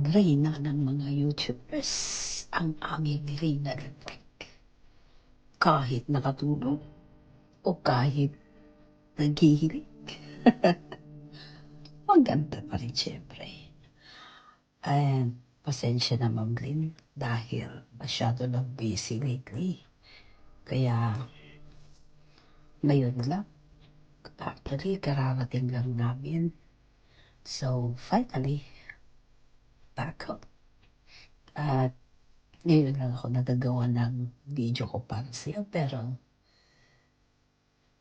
reyna ng mga YouTubers ang aming reyna Lintik. Kahit nakatulog o kahit naghihilig, maganda pa rin siyempre. And pasensya na Ma'am Lynn dahil masyado lang busy lately. Kaya ngayon lang, actually kararating lang namin. So finally, back home. At ngayon lang ako nagagawa ng video ko para sa'yo, pero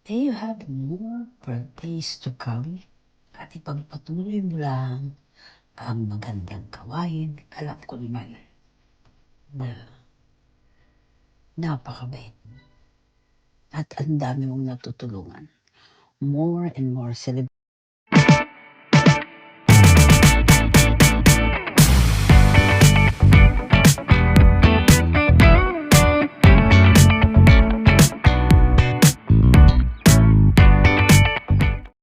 you have more birthdays to come at ipagpatuloy mo lang ang magandang gawain. Alam ko naman na napakabait mo at ang dami mong natutulungan. More and more